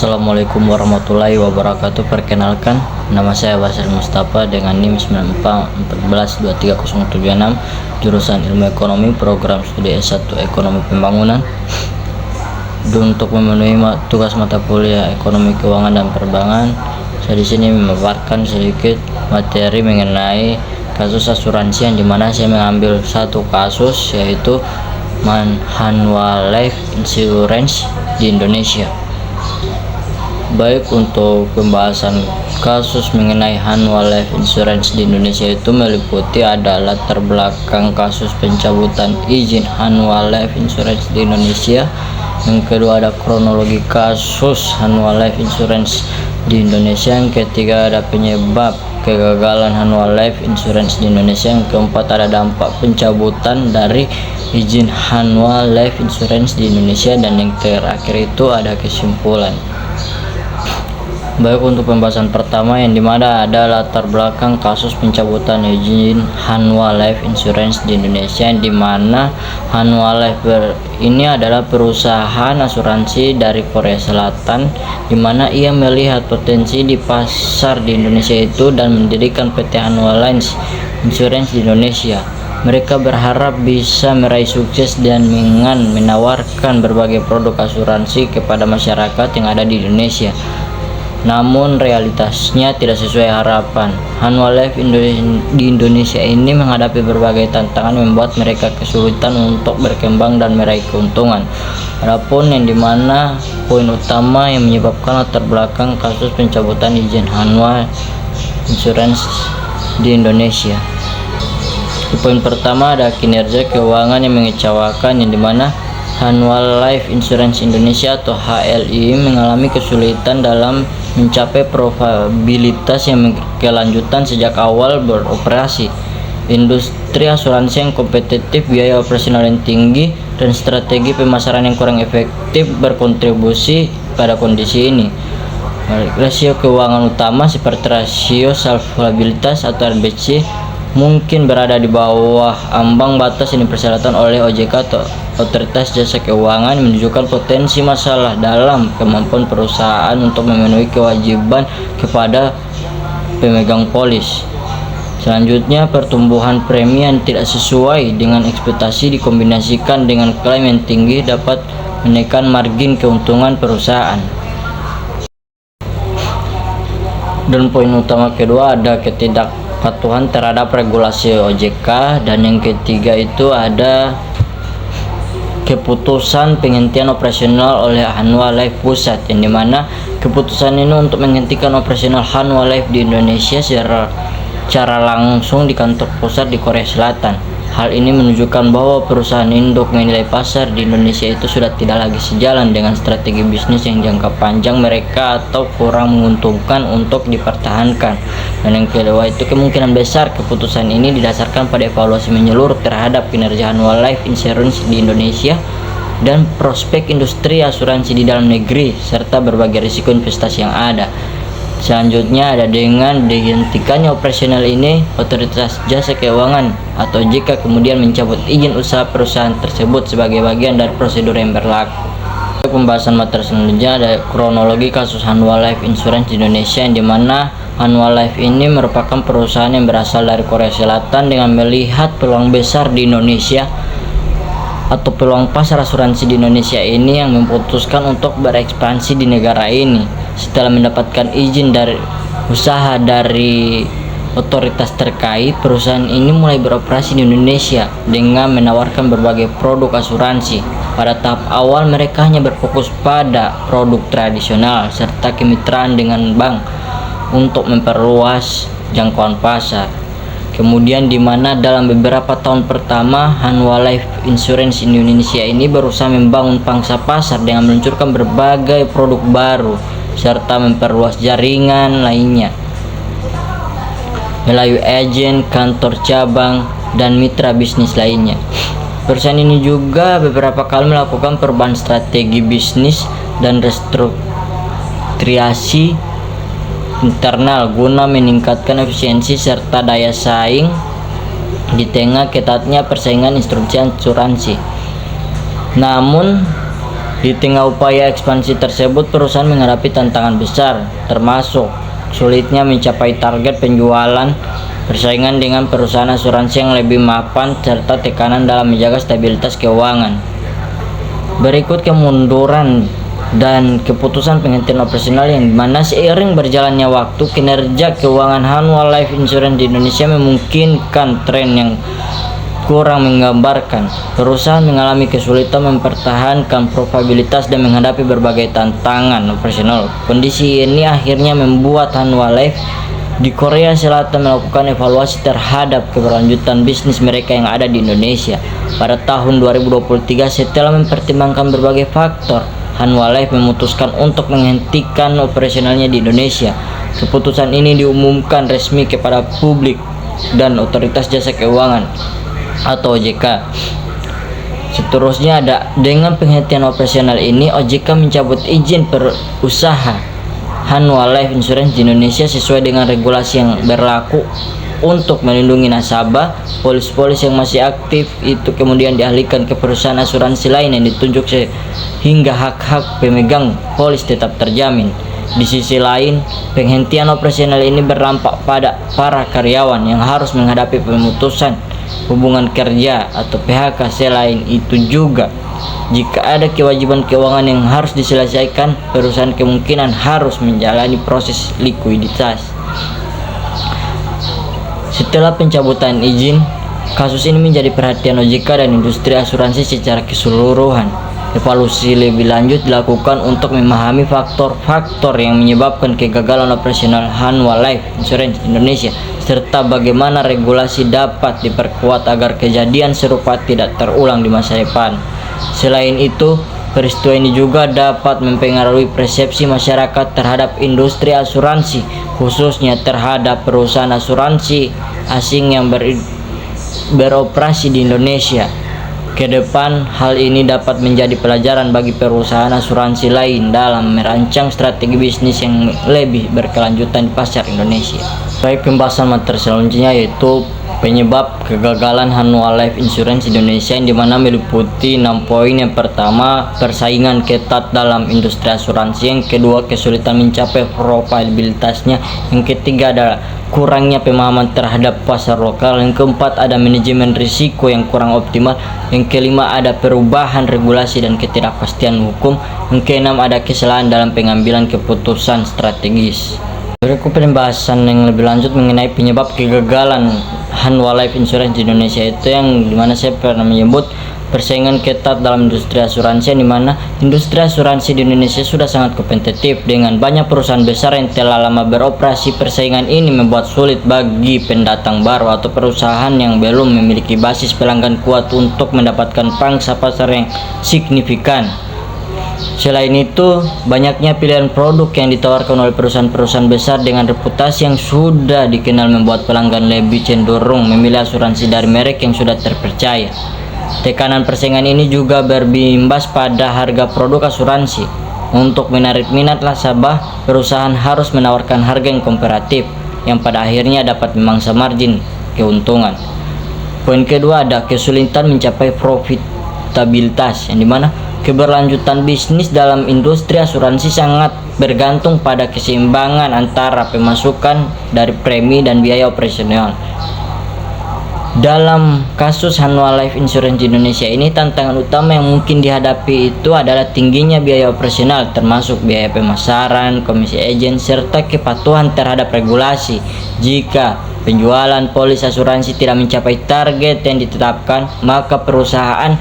Assalamualaikum warahmatullahi wabarakatuh. Perkenalkan, nama saya Basir Mustafa dengan NIM 9414230076, jurusan Ilmu Ekonomi, program studi S1 Ekonomi Pembangunan. Untuk memenuhi tugas mata kuliah Ekonomi Keuangan dan Perbankan, saya di sini memaparkan sedikit materi mengenai kasus asuransi, yang dimana saya mengambil satu kasus, yaitu Hanwha Life Insurance di Indonesia. Baik, untuk pembahasan kasus mengenai Hanwha Life Insurance di Indonesia itu meliputi ada latar belakang kasus pencabutan izin Hanwha Life Insurance di Indonesia. Yang kedua ada kronologi kasus Hanwha Life Insurance di Indonesia. Yang ketiga ada penyebab kegagalan Hanwha Life Insurance di Indonesia. Yang keempat ada dampak pencabutan dari izin Hanwha Life Insurance di Indonesia, dan yang terakhir itu ada kesimpulan. Baik, untuk pembahasan pertama, yang dimana ada latar belakang kasus pencabutan izin Hanwha Life Insurance di Indonesia, yang dimana Hanwha Life ini adalah perusahaan asuransi dari Korea Selatan, dimana ia melihat potensi di pasar di Indonesia itu dan mendirikan PT Hanwha Life Insurance di Indonesia. Mereka berharap bisa meraih sukses dan dengan menawarkan berbagai produk asuransi kepada masyarakat yang ada di Indonesia. Namun realitasnya tidak sesuai harapan. Hanwha Life di Indonesia ini menghadapi berbagai tantangan yang membuat mereka kesulitan untuk berkembang dan meraih keuntungan. Adapun yang dimana poin utama yang menyebabkan latar belakang kasus pencabutan izin Hanwha Insurance di Indonesia. Di poin pertama ada kinerja keuangan yang mengecewakan, yang dimana Hanwha Life Insurance Indonesia atau HLI mengalami kesulitan dalam mencapai profitabilitas yang berkelanjutan sejak awal beroperasi. Industri asuransi yang kompetitif, biaya operasional yang tinggi, dan strategi pemasaran yang kurang efektif berkontribusi pada kondisi ini. Rasio keuangan utama seperti rasio solvabilitas atau RBC mungkin berada di bawah ambang batas yang dipersyaratkan oleh OJK atau Otoritas Jasa Keuangan, menunjukkan potensi masalah dalam kemampuan perusahaan untuk memenuhi kewajiban kepada pemegang polis. Selanjutnya, pertumbuhan premi yang tidak sesuai dengan ekspektasi dikombinasikan dengan klaim yang tinggi dapat menekan margin keuntungan perusahaan. Dan poin utama kedua ada ketidakpatuhan terhadap regulasi OJK, dan yang ketiga itu ada keputusan penghentian operasional oleh Hanwha Life Pusat, yang dimana keputusan ini untuk menghentikan operasional Hanwha Life di Indonesia secara langsung di kantor pusat di Korea Selatan. Hal ini menunjukkan bahwa perusahaan induk menilai pasar di Indonesia itu sudah tidak lagi sejalan dengan strategi bisnis yang jangka panjang mereka atau kurang menguntungkan untuk dipertahankan. Dan yang kedua itu kemungkinan besar keputusan ini didasarkan pada evaluasi menyeluruh terhadap kinerja Hanwha Life Insurance di Indonesia dan prospek industri asuransi di dalam negeri serta berbagai risiko investasi yang ada. Selanjutnya ada dengan dihentikannya operasional ini, Otoritas Jasa Keuangan atau OJK kemudian mencabut izin usaha perusahaan tersebut sebagai bagian dari prosedur yang berlaku. Pembahasan materi selanjutnya ada kronologi kasus Hanwha Life Insurance di Indonesia, yang dimana Hanwha Life ini merupakan perusahaan yang berasal dari Korea Selatan dengan melihat peluang besar di Indonesia atau peluang pasar asuransi di Indonesia ini, yang memutuskan untuk berekspansi di negara ini. Setelah mendapatkan izin dari usaha dari otoritas terkait, perusahaan ini mulai beroperasi di Indonesia dengan menawarkan berbagai produk asuransi. Pada tahap awal mereka hanya berfokus pada produk tradisional serta kemitraan dengan bank untuk memperluas jangkauan pasar. Kemudian di mana dalam beberapa tahun pertama Hanwha Life Insurance Indonesia ini berusaha membangun pangsa pasar dengan meluncurkan berbagai produk baru serta memperluas jaringan lainnya melalui agen, kantor cabang, dan mitra bisnis lainnya. Perusahaan ini juga beberapa kali melakukan perubahan strategi bisnis dan restrukturisasi internal guna meningkatkan efisiensi serta daya saing di tengah ketatnya persaingan instruksi asuransi. Namun Di tengah upaya ekspansi tersebut, perusahaan menghadapi tantangan besar, termasuk sulitnya mencapai target penjualan, persaingan dengan perusahaan asuransi yang lebih mapan, serta tekanan dalam menjaga stabilitas keuangan. Berikut kemunduran dan keputusan penghentian operasional yang dimana seiring berjalannya waktu, kinerja keuangan Hanwha Life Insurance di Indonesia memungkinkan tren yang kurang menggambarkan. Perusahaan mengalami kesulitan mempertahankan profitabilitas dan menghadapi berbagai tantangan operasional. Kondisi ini akhirnya membuat Hanwha Life di Korea Selatan melakukan evaluasi terhadap keberlanjutan bisnis mereka yang ada di Indonesia. Pada tahun 2023, setelah mempertimbangkan berbagai faktor, Hanwha Life memutuskan untuk menghentikan operasionalnya di Indonesia. Keputusan ini diumumkan resmi kepada publik dan Otoritas Jasa Keuangan atau OJK. Seterusnya dengan penghentian operasional ini, OJK mencabut izin berusaha Hanwha Life Insurance di Indonesia sesuai dengan regulasi yang berlaku untuk melindungi nasabah. Polis-polis yang masih aktif itu kemudian dialihkan ke perusahaan asuransi lain yang ditunjuk sehingga hak-hak pemegang polis tetap terjamin. Di sisi lain, penghentian operasional ini berdampak pada para karyawan yang harus menghadapi pemutusan hubungan kerja atau PHK. Selain itu juga, jika ada kewajiban keuangan yang harus diselesaikan, perusahaan kemungkinan harus menjalani proses likuiditas. Setelah pencabutan izin, kasus ini menjadi perhatian OJK dan industri asuransi secara keseluruhan. Evaluasi lebih lanjut dilakukan untuk memahami faktor-faktor yang menyebabkan kegagalan operasional Hanwha Life Insurance Indonesia, serta bagaimana regulasi dapat diperkuat agar kejadian serupa tidak terulang di masa depan. Selain itu, peristiwa ini juga dapat mempengaruhi persepsi masyarakat terhadap industri asuransi, khususnya terhadap perusahaan asuransi asing yang beroperasi di Indonesia. Ke depan, hal ini dapat menjadi pelajaran bagi perusahaan asuransi lain dalam merancang strategi bisnis yang lebih berkelanjutan di pasar Indonesia. Baik, pembahasan materi selanjutnya yaitu penyebab kegagalan Hanwha Life Insurance Indonesia, yang dimana meliputi 6 poin. Yang pertama, persaingan ketat dalam industri asuransi. Yang kedua, kesulitan mencapai profitabilitasnya. Yang ketiga adalah kurangnya pemahaman terhadap pasar lokal. Yang keempat, ada manajemen risiko yang kurang optimal. Yang kelima, ada perubahan regulasi dan ketidakpastian hukum. Yang keenam, ada kesalahan dalam pengambilan keputusan strategis. Berikut pembahasan yang lebih lanjut mengenai penyebab kegagalan Hanwha Life Insurance di Indonesia, itu yang dimana saya pernah menyebut persaingan ketat dalam industri asuransi, yang dimana industri asuransi di Indonesia sudah sangat kompetitif dengan banyak perusahaan besar yang telah lama beroperasi. Persaingan ini membuat sulit bagi pendatang baru atau perusahaan yang belum memiliki basis pelanggan kuat untuk mendapatkan pangsa pasar yang signifikan. Selain itu, banyaknya pilihan produk yang ditawarkan oleh perusahaan-perusahaan besar dengan reputasi yang sudah dikenal membuat pelanggan lebih cenderung memilih asuransi dari merek yang sudah terpercaya. Tekanan persaingan ini juga berimbas pada harga produk asuransi. Untuk menarik minat nasabah, perusahaan harus menawarkan harga yang komparatif, yang pada akhirnya dapat memangsa margin keuntungan. Poin kedua, ada kesulitan mencapai profitabilitas, yang dimana keberlanjutan bisnis dalam industri asuransi sangat bergantung pada keseimbangan antara pemasukan dari premi dan biaya operasional. Dalam kasus Hanwha Life Insurance di Indonesia ini, tantangan utama yang mungkin dihadapi itu adalah tingginya biaya operasional, termasuk biaya pemasaran, komisi agen, serta kepatuhan terhadap regulasi. Jika penjualan polis asuransi tidak mencapai target yang ditetapkan, maka perusahaan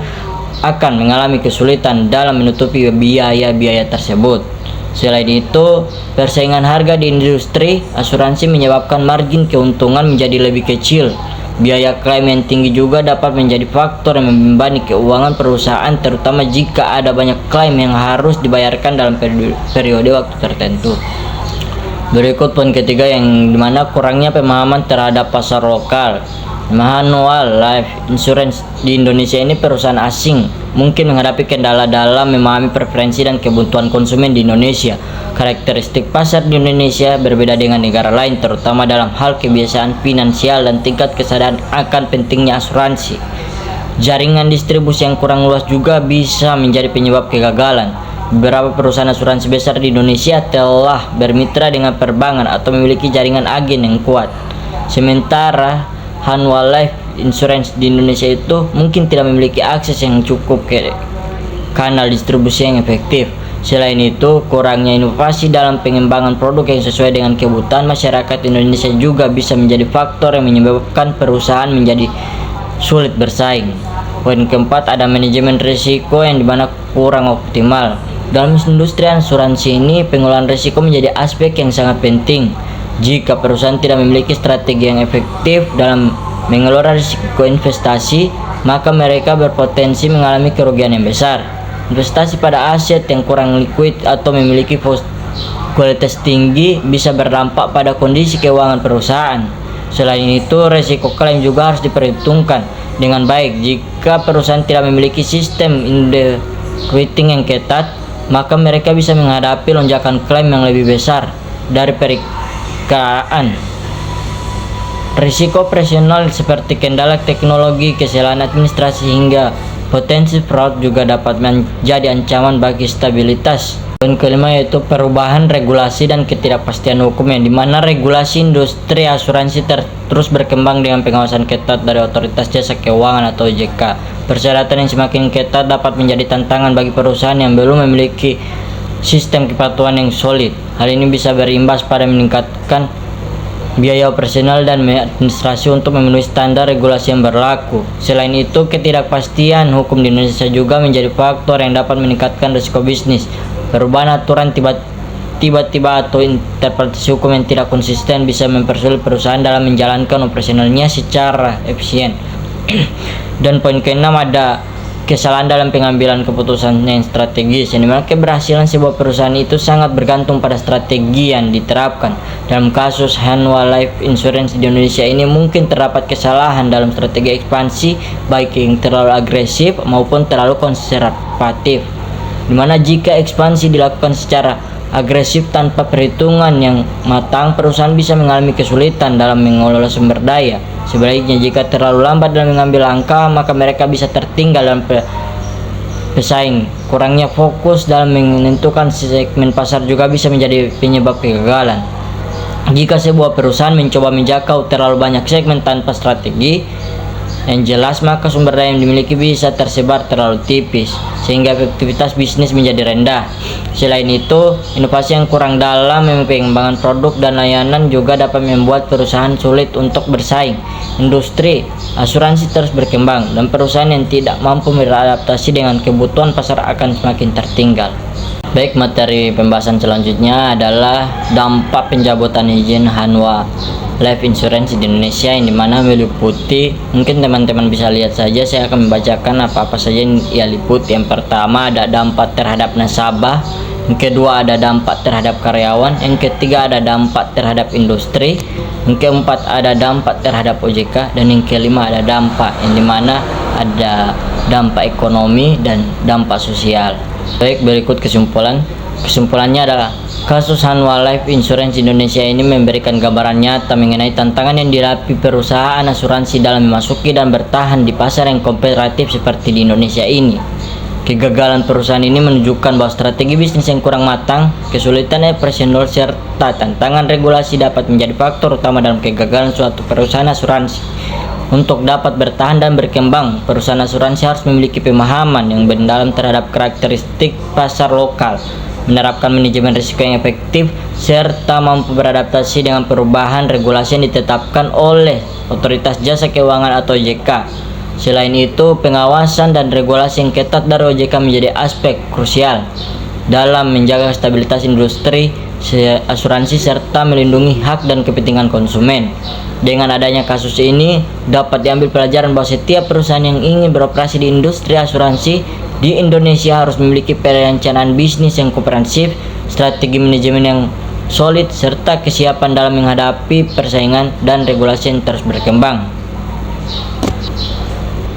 akan mengalami kesulitan dalam menutupi biaya-biaya tersebut. Selain itu, persaingan harga di industri asuransi menyebabkan margin keuntungan menjadi lebih kecil. Biaya klaim yang tinggi juga dapat menjadi faktor yang membebani keuangan perusahaan, terutama jika ada banyak klaim yang harus dibayarkan dalam periode waktu tertentu. Berikut poin ketiga, yang dimana kurangnya pemahaman terhadap pasar lokal. Hanwha Life Insurance di Indonesia ini perusahaan asing mungkin menghadapi kendala dalam memahami preferensi dan kebutuhan konsumen di Indonesia. Karakteristik pasar di Indonesia berbeda dengan negara lain, terutama dalam hal kebiasaan finansial dan tingkat kesadaran akan pentingnya asuransi. Jaringan distribusi yang kurang luas juga bisa menjadi penyebab kegagalan. Beberapa perusahaan asuransi besar di Indonesia telah bermitra dengan perbankan atau memiliki jaringan agen yang kuat. Sementara Hanwha Life Insurance di Indonesia itu mungkin tidak memiliki akses yang cukup ke kanal distribusi yang efektif. Selain itu, kurangnya inovasi dalam pengembangan produk yang sesuai dengan kebutuhan masyarakat Indonesia juga bisa menjadi faktor yang menyebabkan perusahaan menjadi sulit bersaing. Poin keempat, ada manajemen risiko yang dimana kurang optimal. Dalam industri asuransi ini, pengelolaan risiko menjadi aspek yang sangat penting. Jika perusahaan tidak memiliki strategi yang efektif dalam mengelola risiko investasi, maka mereka berpotensi mengalami kerugian yang besar. Investasi pada aset yang kurang liquid atau memiliki kualitas tinggi bisa berdampak pada kondisi keuangan perusahaan. Selain itu, risiko klaim juga harus diperhitungkan dengan baik. Jika perusahaan tidak memiliki sistem underwriting yang ketat, maka mereka bisa menghadapi lonjakan klaim yang lebih besar dari perkiraan. Risiko operasional seperti kendala teknologi, kesalahan administrasi, hingga potensi fraud juga dapat menjadi ancaman bagi stabilitas. Poin kelima yaitu perubahan regulasi dan ketidakpastian hukum, yang dimana regulasi industri asuransi terus berkembang dengan pengawasan ketat dari Otoritas Jasa Keuangan atau OJK. Persyaratan yang semakin ketat dapat menjadi tantangan bagi perusahaan yang belum memiliki sistem kepatuhan yang solid. Hal ini bisa berimbas pada meningkatkan biaya operasional dan administrasi untuk memenuhi standar regulasi yang berlaku. Selain itu, ketidakpastian hukum di Indonesia juga menjadi faktor yang dapat meningkatkan risiko bisnis. Perubahan aturan tiba-tiba atau interpretasi hukum yang tidak konsisten bisa mempersulit perusahaan dalam menjalankan operasionalnya secara efisien. Dan poin keenam, ada kesalahan dalam pengambilan keputusan yang strategis, yang dimana keberhasilan sebuah perusahaan itu sangat bergantung pada strategi yang diterapkan. Dalam kasus Hanwha Life Insurance di Indonesia ini, mungkin terdapat kesalahan dalam strategi ekspansi, baik yang terlalu agresif maupun terlalu konservatif, dimana jika ekspansi dilakukan secara agresif tanpa perhitungan yang matang, perusahaan bisa mengalami kesulitan dalam mengelola sumber daya. Sebaliknya, jika terlalu lambat dalam mengambil langkah, maka mereka bisa tertinggal dalam pesaing. Kurangnya fokus dalam menentukan segmen pasar juga bisa menjadi penyebab kegagalan. Jika sebuah perusahaan mencoba menjangkau terlalu banyak segmen tanpa strategi yang jelas, maka sumber daya yang dimiliki bisa tersebar terlalu tipis, sehingga efektivitas bisnis menjadi rendah. Selain itu, inovasi yang kurang dalam pengembangan produk dan layanan juga dapat membuat perusahaan sulit untuk bersaing. Industri asuransi terus berkembang, dan perusahaan yang tidak mampu beradaptasi dengan kebutuhan pasar akan semakin tertinggal. Baik, materi pembahasan selanjutnya adalah dampak pencabutan izin Hanwha Life Insurance di Indonesia, yang dimana meliputi, mungkin teman-teman bisa lihat saja, saya akan membacakan apa-apa saja yang ia liputi. Yang pertama, ada dampak terhadap nasabah. Yang kedua, ada dampak terhadap karyawan. Yang ketiga, ada dampak terhadap industri. Yang keempat, ada dampak terhadap OJK. Dan yang kelima, ada dampak yang dimana ada dampak ekonomi dan dampak sosial. Baik, berikut kesimpulan. Kesimpulannya adalah kasus Hanwha Life Insurance Indonesia ini memberikan gambaran nyata mengenai tantangan yang dihadapi perusahaan asuransi dalam memasuki dan bertahan di pasar yang kompetitif seperti di Indonesia ini. Kegagalan perusahaan ini menunjukkan bahwa strategi bisnis yang kurang matang, kesulitan operasional, serta tantangan regulasi dapat menjadi faktor utama dalam kegagalan suatu perusahaan asuransi. Untuk dapat bertahan dan berkembang, perusahaan asuransi harus memiliki pemahaman yang mendalam terhadap karakteristik pasar lokal, menerapkan manajemen risiko yang efektif, serta mampu beradaptasi dengan perubahan regulasi yang ditetapkan oleh Otoritas Jasa Keuangan atau OJK. Selain itu, pengawasan dan regulasi yang ketat dari OJK menjadi aspek krusial dalam menjaga stabilitas industri asuransi serta melindungi hak dan kepentingan konsumen. Dengan adanya kasus ini, dapat diambil pelajaran bahwa setiap perusahaan yang ingin beroperasi di industri asuransi di Indonesia harus memiliki perencanaan bisnis yang komprehensif, strategi manajemen yang solid, serta kesiapan dalam menghadapi persaingan dan regulasi yang terus berkembang.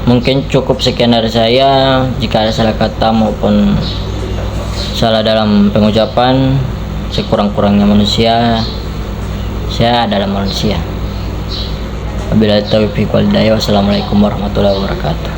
Mungkin cukup sekian dari saya. Jika ada salah kata maupun salah dalam pengucapan, sekurang-kurangnya manusia, saya adalah manusia. Wabillahi taufiq wal hidayah. Wassalamualaikum warahmatullahi wabarakatuh.